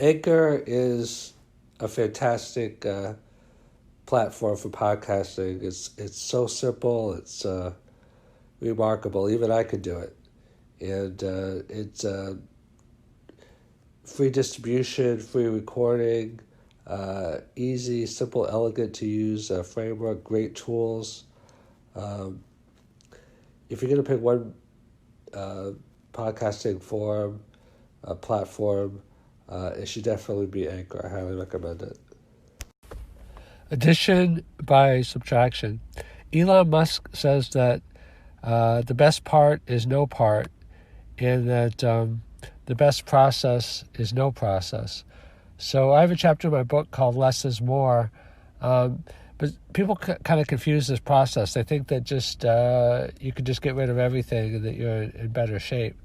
Anchor is a fantastic platform for podcasting. It's so simple. It's remarkable. Even I could do it. And it's free distribution, free recording, easy, simple, elegant to use framework, great tools. If you're going to pick one podcasting forum, platform, it should definitely be Anchor. I highly recommend it. Addition by subtraction. Elon Musk says that the best part is no part, and that the best process is no process. So I have a chapter in my book called Less is More, but people kind of confuse this process. They think that just you can just get rid of everything and that you're in better shape.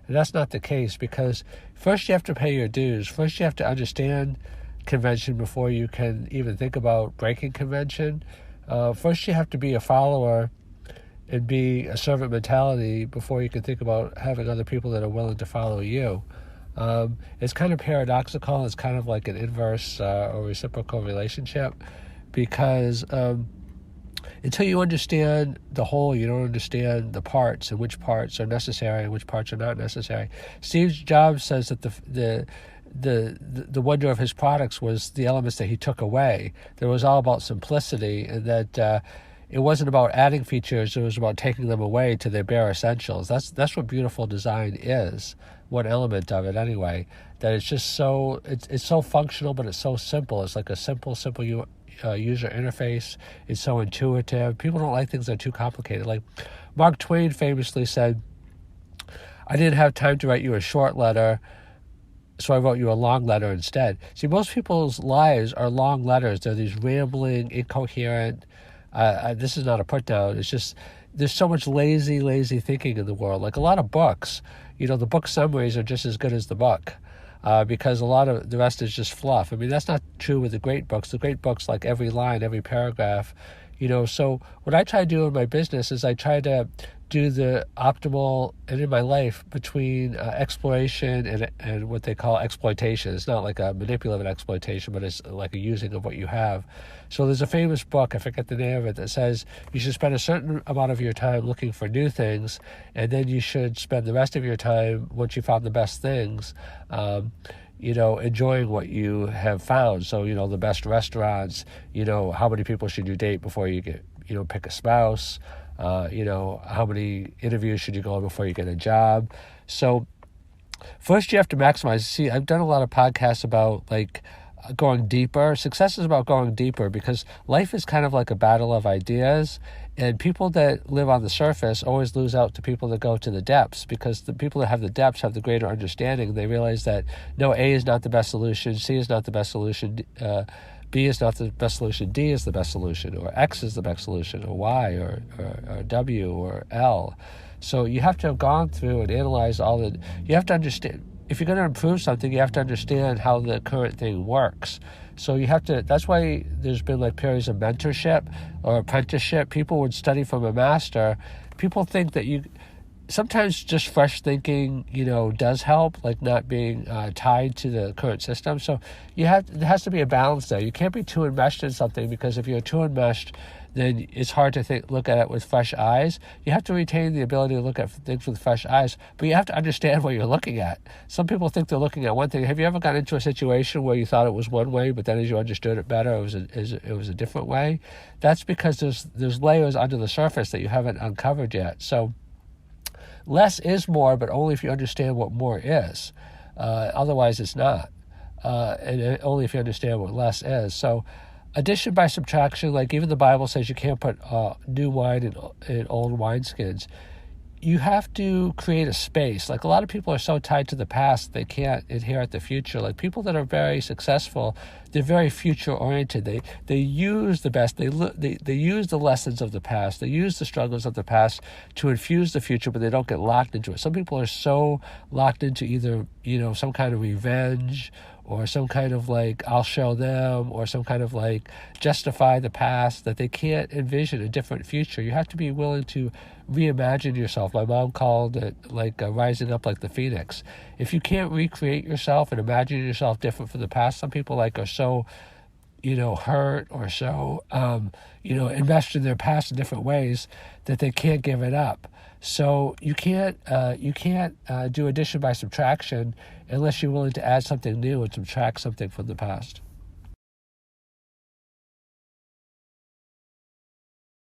And that's not the case, because first you have to pay your dues. First you have to understand convention before you can even think about breaking convention. First you have to be a follower and be a servant mentality before you can think about having other people that are willing to follow you. It's kind of paradoxical. It's kind of like an inverse or reciprocal relationship, because until you understand the whole, you don't understand the parts and which parts are necessary and which parts are not necessary. Steve Jobs says that the wonder of his products was the elements that he took away. It was all about simplicity, and that it wasn't about adding features, it was about taking them away to their bare essentials. That's what beautiful design is, one element of it anyway, that it's just so, it's so functional, but it's so simple. It's like a simple user interface. It's so intuitive. People don't like things that are too complicated. Like Mark Twain famously said, "I didn't have time to write you a short letter, so I wrote you a long letter instead." See, most people's lives are long letters. They're these rambling, incoherent, this is not a put down. It's just, there's so much lazy thinking in the world. Like a lot of books, the book summaries are just as good as the book, because a lot of the rest is just fluff. I mean, that's not true with the great books. The great books, like every line, every paragraph, so what I try to do in my business is I try to do the optimal, and in my life, between exploration and what they call exploitation. It's not like a manipulative exploitation, but it's like a using of what you have. So there's a famous book, I forget the name of it, that says you should spend a certain amount of your time looking for new things, and then you should spend the rest of your time, once you found the best things, enjoying what you have found. So, the best restaurants, how many people should you date before you get, pick a spouse, how many interviews should you go on before you get a job. So first you have to maximize. See, I've done a lot of podcasts about going deeper. Success is about going deeper, because life is kind of like a battle of ideas, and people that live on the surface always lose out to people that go to the depths, because the people that have the depths have the greater understanding. They realize that no, A is not the best solution, C is not the best solution, B is not the best solution, D is the best solution, or X is the best solution, or Y, or W, or L. So you have to have gone through and analyzed you have to understand. If you're going to improve something, you have to understand how the current thing works. So you have to, that's why there's been periods of mentorship or apprenticeship. People would study from a master. People think that sometimes just fresh thinking, does help, like not being tied to the current system. So there has to be a balance there. You can't be too enmeshed in something, because if you're too enmeshed, then it's hard to look at it with fresh eyes. You have to retain the ability to look at things with fresh eyes, but you have to understand what you're looking at. Some people think they're looking at one thing. Have you ever gotten into a situation where you thought it was one way, but then as you understood it better, it was a different way? That's because there's layers under the surface that you haven't uncovered yet. So less is more, but only if you understand what more is. Otherwise, it's not. And only if you understand what less is. So addition by subtraction, even the Bible says you can't put new wine in old wineskins. You have to create a space. A lot of people are so tied to the past, they can't inherit the future. People that are very successful, they're very future-oriented. They use the best. They use the lessons of the past. They use the struggles of the past to infuse the future, but they don't get locked into it. Some people are so locked into either, some kind of revenge or some kind of like I'll show them, or some kind of like justify the past, that they can't envision a different future. You have to be willing to reimagine yourself. My mom called it like rising up like the phoenix. If you can't recreate yourself and imagine yourself different from the past, some people like are so hurt or so, invested in their past in different ways that they can't give it up. So you can't do addition by subtraction unless you're willing to add something new and subtract something from the past.